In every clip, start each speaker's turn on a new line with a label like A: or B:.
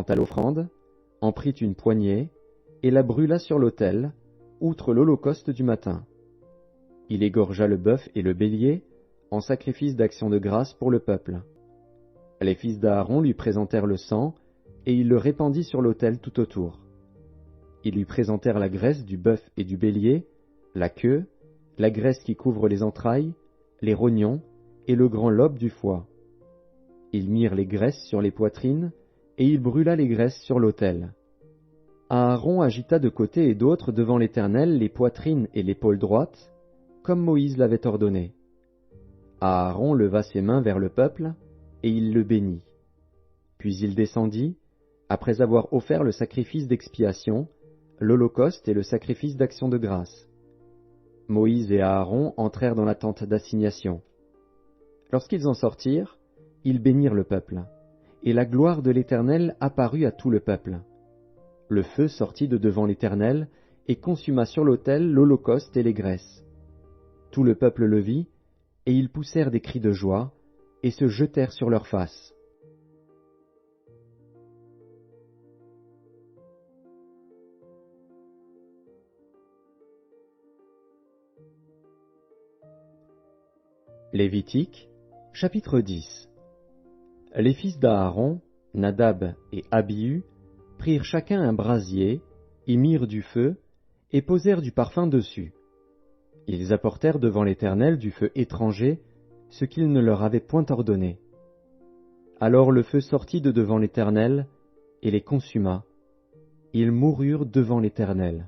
A: à l'offrande, en prit une poignée, et la brûla sur l'autel, outre l'holocauste du matin. Il égorgea le bœuf et le bélier, en sacrifice d'action de grâce pour le peuple. Les fils d'Aaron lui présentèrent le sang, et il le répandit sur l'autel tout autour. Ils lui présentèrent la graisse du bœuf et du bélier, la queue, la graisse qui couvre les entrailles, les rognons et le grand lobe du foie. Ils mirent les graisses sur les poitrines, et il brûla les graisses sur l'autel. Aaron agita de côté et d'autre devant l'Éternel les poitrines et l'épaule droite, comme Moïse l'avait ordonné. Aaron leva ses mains vers le peuple, et il le bénit. Puis il descendit, après avoir offert le sacrifice d'expiation, l'holocauste et le sacrifice d'action de grâce. Moïse et Aaron entrèrent dans la tente d'assignation. Lorsqu'ils en sortirent, ils bénirent le peuple, et la gloire de l'Éternel apparut à tout le peuple. Le feu sortit de devant l'Éternel, et consuma sur l'autel l'holocauste et les graisses. Tout le peuple le vit, et ils poussèrent des cris de joie, et se jetèrent sur leurs faces. Lévitique, chapitre 10. Les fils d'Aaron, Nadab et Abihu, prirent chacun un brasier, y mirent du feu, et posèrent du parfum dessus. Ils apportèrent devant l'Éternel du feu étranger, ce qu'il ne leur avait point ordonné. Alors le feu sortit de devant l'Éternel, et les consuma. Ils moururent devant l'Éternel.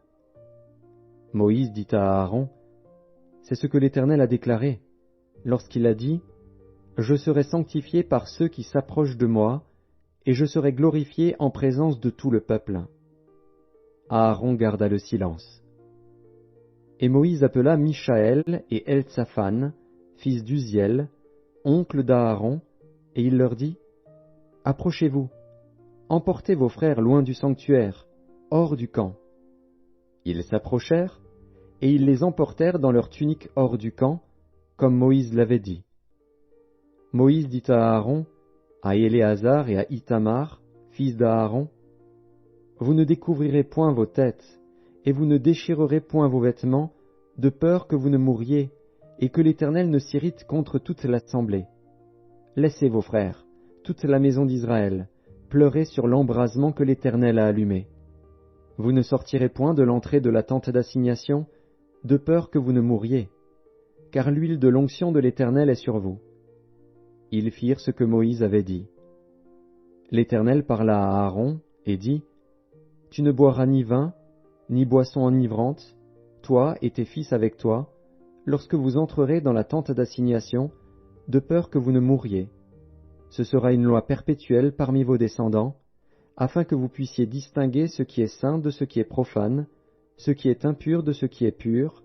A: Moïse dit à Aaron, « C'est ce que l'Éternel a déclaré, lorsqu'il a dit, « Je serai sanctifié par ceux qui s'approchent de moi, et je serai glorifié en présence de tout le peuple. » Aaron garda le silence. Et Moïse appela Mishaël et Eltsaphan, fils d'Uziel, oncle d'Aaron, et il leur dit, « Approchez-vous, emportez vos frères loin du sanctuaire, hors du camp. » Ils s'approchèrent, et ils les emportèrent dans leurs tuniques hors du camp, comme Moïse l'avait dit. Moïse dit à Aaron, à Éléazar et à Ithamar, fils d'Aaron, « Vous ne découvrirez point vos têtes, et vous ne déchirerez point vos vêtements, de peur que vous ne mouriez, et que l'Éternel ne s'irrite contre toute l'assemblée. Laissez vos frères, toute la maison d'Israël, pleurer sur l'embrasement que l'Éternel a allumé. Vous ne sortirez point de l'entrée de la tente d'assignation, de peur que vous ne mouriez, car l'huile de l'onction de l'Éternel est sur vous. » Ils firent ce que Moïse avait dit. L'Éternel parla à Aaron et dit, « Tu ne boiras ni vin, ni boisson enivrante, toi et tes fils avec toi, lorsque vous entrerez dans la tente d'assignation, de peur que vous ne mouriez. Ce sera une loi perpétuelle parmi vos descendants, afin que vous puissiez distinguer ce qui est saint de ce qui est profane, ce qui est impur de ce qui est pur,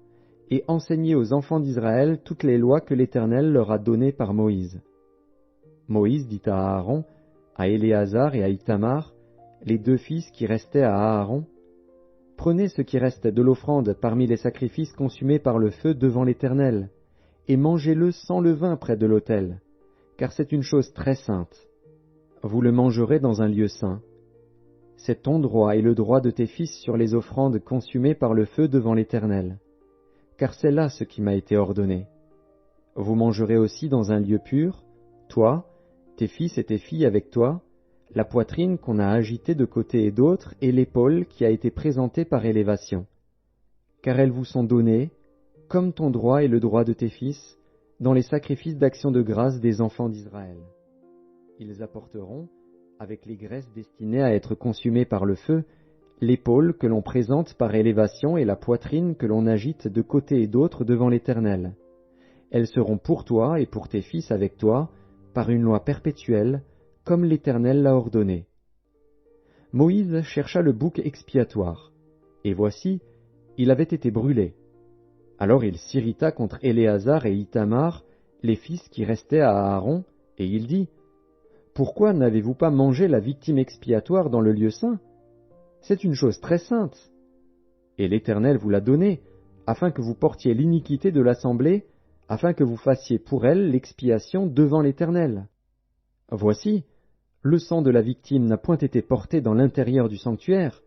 A: et enseigner aux enfants d'Israël toutes les lois que l'Éternel leur a données par Moïse. » Moïse dit à Aaron, à Éléazar et à Ithamar, les deux fils qui restaient à Aaron, « Prenez ce qui reste de l'offrande parmi les sacrifices consumés par le feu devant l'Éternel, et mangez-le sans levain près de l'autel, car c'est une chose très sainte. Vous le mangerez dans un lieu saint. C'est ton droit et le droit de tes fils sur les offrandes consumées par le feu devant l'Éternel, car c'est là ce qui m'a été ordonné. Vous mangerez aussi dans un lieu pur, toi, tes fils et tes filles avec toi, la poitrine qu'on a agitée de côté et d'autre, et l'épaule qui a été présentée par élévation. Car elles vous sont données, comme ton droit et le droit de tes fils, dans les sacrifices d'action de grâce des enfants d'Israël. Ils apporteront, avec les graisses destinées à être consumées par le feu, l'épaule que l'on présente par élévation et la poitrine que l'on agite de côté et d'autre devant l'Éternel. Elles seront pour toi et pour tes fils avec toi, par une loi perpétuelle, comme l'Éternel l'a ordonné. Moïse chercha le bouc expiatoire, et voici, il avait été brûlé. Alors il s'irrita contre Éléazar et Ithamar, les fils qui restaient à Aaron, et il dit, « Pourquoi n'avez-vous pas mangé la victime expiatoire dans le lieu saint? C'est une chose très sainte. Et l'Éternel vous l'a donnée, afin que vous portiez l'iniquité de l'assemblée, afin que vous fassiez pour elle l'expiation devant l'Éternel. Voici, le sang de la victime n'a point été porté dans l'intérieur du sanctuaire,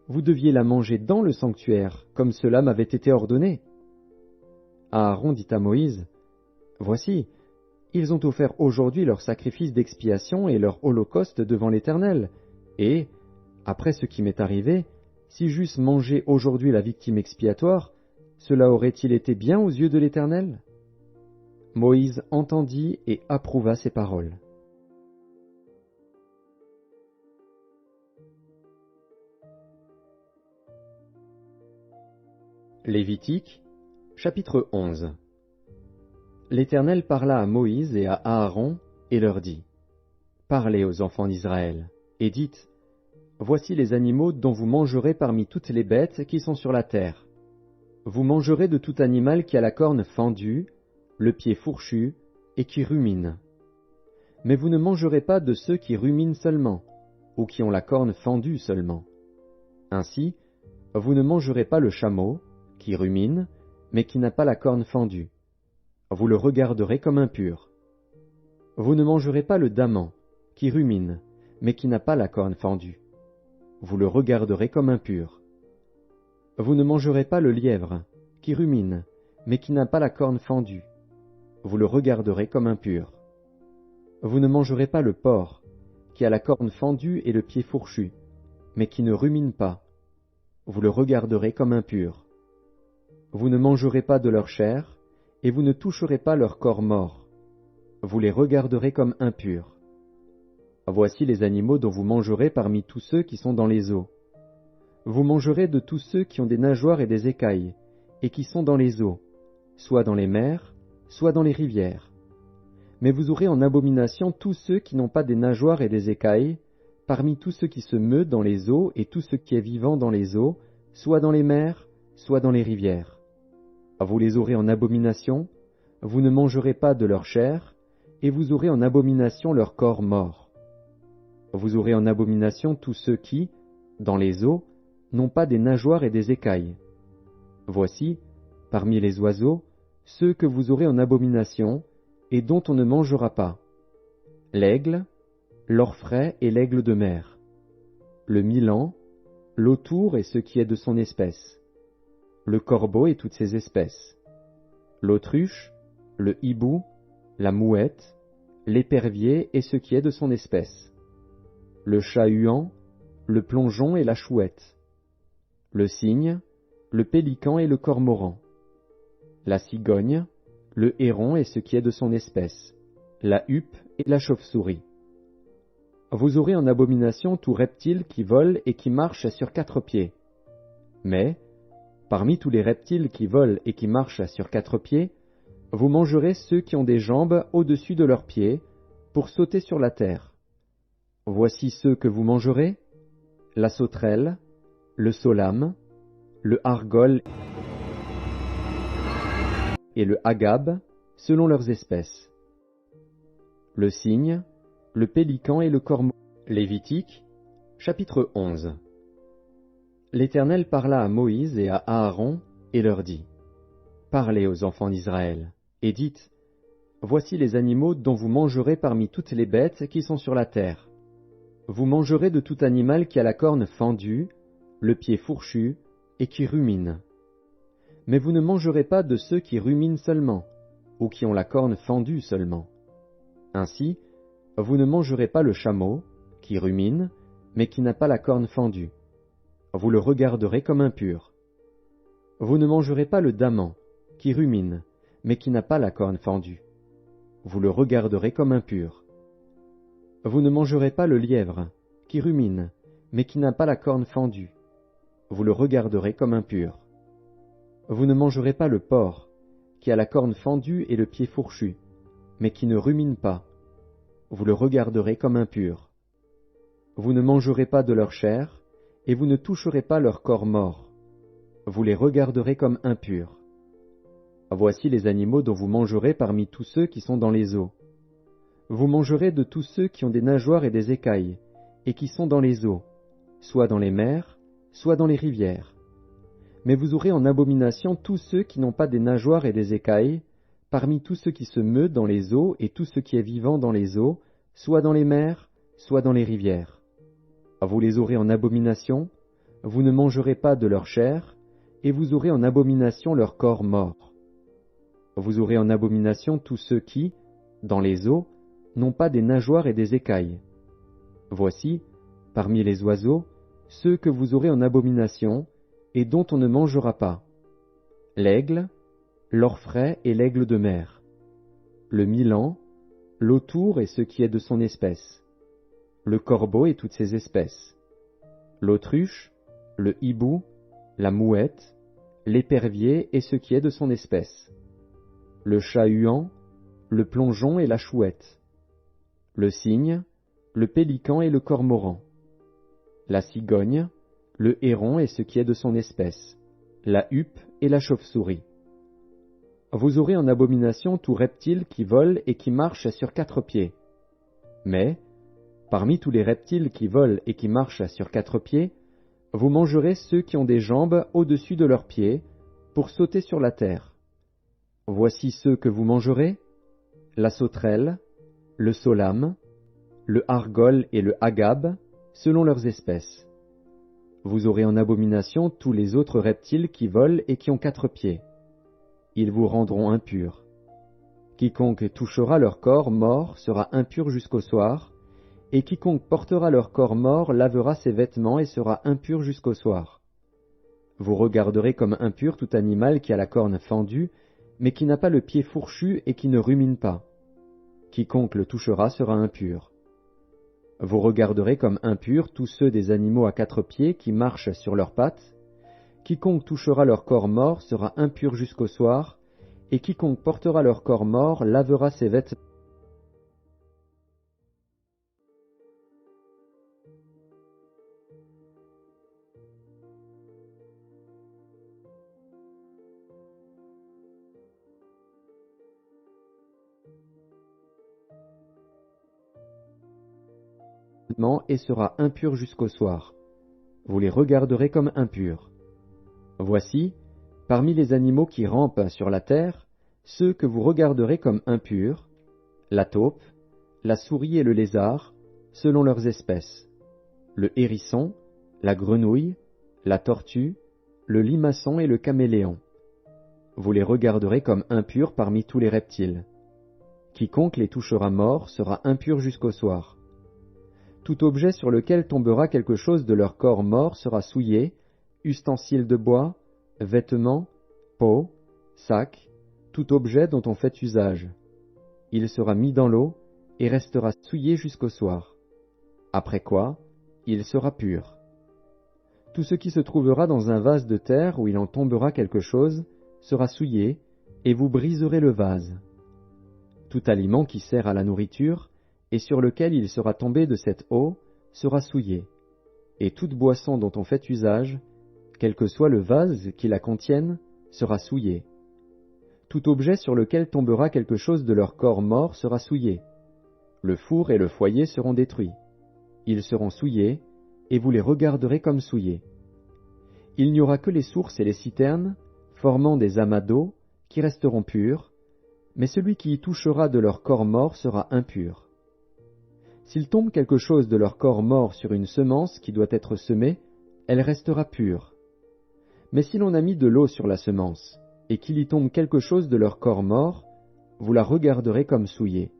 A: vous deviez la manger dans le sanctuaire, comme cela m'avait été ordonné. Aaron dit à Moïse, Voici, ils ont offert aujourd'hui leur sacrifice d'expiation et leur holocauste devant l'Éternel, et, après ce qui m'est arrivé, si j'eusse mangé aujourd'hui la victime expiatoire, cela aurait-il été bien aux yeux de l'Éternel? Moïse entendit et approuva ces paroles. Lévitique, chapitre 11. L'Éternel parla à Moïse et à Aaron, et leur dit, Parlez aux enfants d'Israël, et dites, Voici les animaux dont vous mangerez parmi toutes les bêtes qui sont sur la terre. Vous mangerez de tout animal qui a la corne fendue, le pied fourchu, et qui rumine. Mais vous ne mangerez pas de ceux qui ruminent seulement, ou qui ont la corne fendue seulement. Ainsi, vous ne mangerez pas le chameau, qui rumine, mais qui n'a pas la corne fendue. Vous le regarderez comme impur. Vous ne mangerez pas le daman, qui rumine, mais qui n'a pas la corne fendue. Vous le regarderez comme impur. Vous ne mangerez pas le lièvre, qui rumine, mais qui n'a pas la corne fendue. Vous le regarderez comme impur. Vous ne mangerez pas le porc, qui a la corne fendue et le pied fourchu, mais qui ne rumine pas. Vous le regarderez comme impur. Vous ne mangerez pas de leur chair, et vous ne toucherez pas leur corps mort. Vous les regarderez comme impurs. Voici les animaux dont vous mangerez parmi tous ceux qui sont dans les eaux. Vous mangerez de tous ceux qui ont des nageoires et des écailles, et qui sont dans les eaux, soit dans les mers, soit dans les rivières. Mais vous aurez en abomination tous ceux qui n'ont pas des nageoires et des écailles, parmi tous ceux qui se meuent dans les eaux et tout ce qui est vivant dans les eaux, soit dans les mers, soit dans les rivières. Vous les aurez en abomination, vous ne mangerez pas de leur chair, et vous aurez en abomination leur corps mort. Vous aurez en abomination tous ceux qui, dans les eaux, n'ont pas des nageoires et des écailles. Voici, parmi les oiseaux, ceux que vous aurez en abomination, et dont on ne mangera pas. L'aigle, l'orfraie et l'aigle de mer. Le milan, l'autour et ce qui est de son espèce. Le corbeau et toutes ses espèces. L'autruche, le hibou, la mouette, l'épervier et ce qui est de son espèce. Le chat-huant, le plongeon et la chouette. Le cygne, le pélican et le cormoran. La cigogne, le héron et ce qui est de son espèce. La huppe et la chauve-souris. Vous aurez en abomination tout reptile qui vole et qui marche sur 4 pieds. Mais, parmi tous les reptiles qui volent et qui marchent sur 4 pieds, vous mangerez ceux qui ont des jambes au-dessus de leurs pieds, pour sauter sur la terre. Voici ceux que vous mangerez, la sauterelle, le solame, le argol et le agab, selon leurs espèces. Le cygne, le pélican et le corbeau. Lévitique, chapitre 11. L'Éternel parla à Moïse et à Aaron, et leur dit, Parlez aux enfants d'Israël, et dites, Voici les animaux dont vous mangerez parmi toutes les bêtes qui sont sur la terre. Vous mangerez de tout animal qui a la corne fendue, le pied fourchu, et qui rumine. Mais vous ne mangerez pas de ceux qui ruminent seulement, ou qui ont la corne fendue seulement. Ainsi, vous ne mangerez pas le chameau, qui rumine, mais qui n'a pas la corne fendue. Vous le regarderez comme impur. Vous ne mangerez pas le daman, qui rumine, mais qui n'a pas la corne fendue. Vous le regarderez comme impur. Vous ne mangerez pas le lièvre, qui rumine, mais qui n'a pas la corne fendue. Vous le regarderez comme impur. Vous ne mangerez pas le porc, qui a la corne fendue et le pied fourchu, mais qui ne rumine pas. Vous le regarderez comme impur. Vous ne mangerez pas de leur chair, et vous ne toucherez pas leur corps mort. Vous les regarderez comme impurs. Voici les animaux dont vous mangerez parmi tous ceux qui sont dans les eaux. Vous mangerez de tous ceux qui ont des nageoires et des écailles, et qui sont dans les eaux, soit dans les mers, soit dans les rivières. Mais vous aurez en abomination tous ceux qui n'ont pas des nageoires et des écailles, parmi tous ceux qui se meuent dans les eaux et tout ce qui est vivant dans les eaux, soit dans les mers, soit dans les rivières. Vous les aurez en abomination, vous ne mangerez pas de leur chair, et vous aurez en abomination leur corps mort. Vous aurez en abomination tous ceux qui, dans les eaux, n'ont pas des nageoires et des écailles. Voici, parmi les oiseaux, ceux que vous aurez en abomination, et dont on ne mangera pas: l'aigle, l'orfraie et l'aigle de mer, le milan, l'autour et ce qui est de son espèce, le corbeau et toutes ses espèces, l'autruche, le hibou, la mouette, l'épervier et ce qui est de son espèce, le chat-huant, le plongeon et la chouette, le cygne, le pélican et le cormoran, la cigogne, le héron et ce qui est de son espèce, la huppe et la chauve-souris. Vous aurez en abomination tout reptile qui vole et qui marche sur 4 pieds. Mais, parmi tous les reptiles qui volent et qui marchent sur 4 pieds, vous mangerez ceux qui ont des jambes au-dessus de leurs pieds, pour sauter sur la terre. Voici ceux que vous mangerez: la sauterelle, le solame, le argol et le agave, selon leurs espèces. Vous aurez en abomination tous les autres reptiles qui volent et qui ont 4 pieds. Ils vous rendront impurs. Quiconque touchera leur corps mort sera impur jusqu'au soir, et quiconque portera leur corps mort lavera ses vêtements et sera impur jusqu'au soir. Vous regarderez comme impur tout animal qui a la corne fendue, mais qui n'a pas le pied fourchu et qui ne rumine pas. Quiconque le touchera sera impur. Vous regarderez comme impurs tous ceux des animaux à 4 pieds qui marchent sur leurs pattes. Quiconque touchera leur corps mort sera impur jusqu'au soir, et quiconque portera leur corps mort lavera ses vêtements et sera impur jusqu'au soir. Vous les regarderez comme impurs. Voici, parmi les animaux qui rampent sur la terre, ceux que vous regarderez comme impurs: la taupe, la souris et le lézard, selon leurs espèces, le hérisson, la grenouille, la tortue, le limaçon et le caméléon. Vous les regarderez comme impurs parmi tous les reptiles. Quiconque les touchera mort sera impur jusqu'au soir. Tout objet sur lequel tombera quelque chose de leur corps mort sera souillé: ustensiles de bois, vêtements, peau, sac, tout objet dont on fait usage. Il sera mis dans l'eau et restera souillé jusqu'au soir. Après quoi, il sera pur. Tout ce qui se trouvera dans un vase de terre où il en tombera quelque chose sera souillé, et vous briserez le vase. Tout aliment qui sert à la nourriture, et sur lequel il sera tombé de cette eau, sera souillé, et toute boisson dont on fait usage, quel que soit le vase qui la contienne, sera souillé. Tout objet sur lequel tombera quelque chose de leur corps mort sera souillé. Le four et le foyer seront détruits. Ils seront souillés, et vous les regarderez comme souillés. Il n'y aura que les sources et les citernes, formant des amas d'eau, qui resteront purs, mais celui qui y touchera de leur corps mort sera impur. S'il tombe quelque chose de leur corps mort sur une semence qui doit être semée, elle restera pure. Mais si l'on a mis de l'eau sur la semence, et qu'il y tombe quelque chose de leur corps mort, vous la regarderez comme souillée.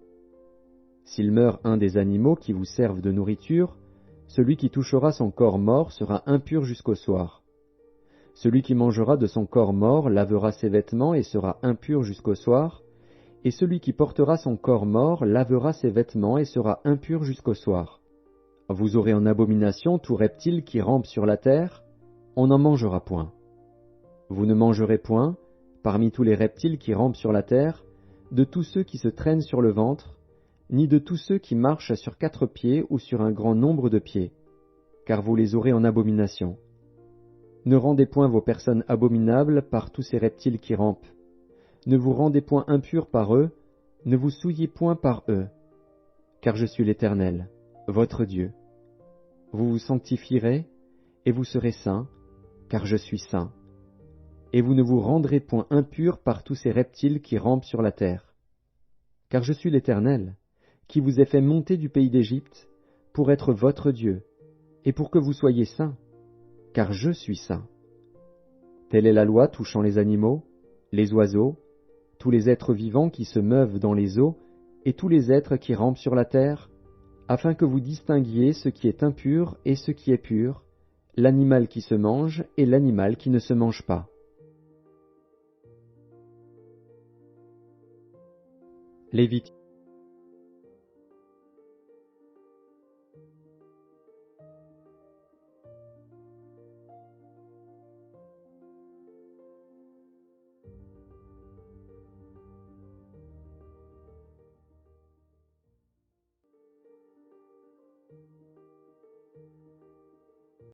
A: S'il meurt un des animaux qui vous servent de nourriture, celui qui touchera son corps mort sera impur jusqu'au soir. Celui qui mangera de son corps mort lavera ses vêtements et sera impur jusqu'au soir, et celui qui portera son corps mort lavera ses vêtements et sera impur jusqu'au soir. Vous aurez en abomination tout reptile qui rampe sur la terre, on n'en mangera point. Vous ne mangerez point, parmi tous les reptiles qui rampent sur la terre, de tous ceux qui se traînent sur le ventre, ni de tous ceux qui marchent sur 4 pieds ou sur un grand nombre de pieds, car vous les aurez en abomination. Ne rendez point vos personnes abominables par tous ces reptiles qui rampent. Ne vous rendez point impurs par eux, ne vous souillez point par eux, car je suis l'Éternel, votre Dieu. Vous vous sanctifierez, et vous serez saints, car je suis saint. Et vous ne vous rendrez point impurs par tous ces reptiles qui rampent sur la terre. Car je suis l'Éternel, qui vous ai fait monter du pays d'Égypte, pour être votre Dieu, et pour que vous soyez saints, car je suis saint. Telle est la loi touchant les animaux, les oiseaux, tous les êtres vivants qui se meuvent dans les eaux, et tous les êtres qui rampent sur la terre, afin que vous distinguiez ce qui est impur et ce qui est pur, l'animal qui se mange et l'animal qui ne se mange pas. Lévitique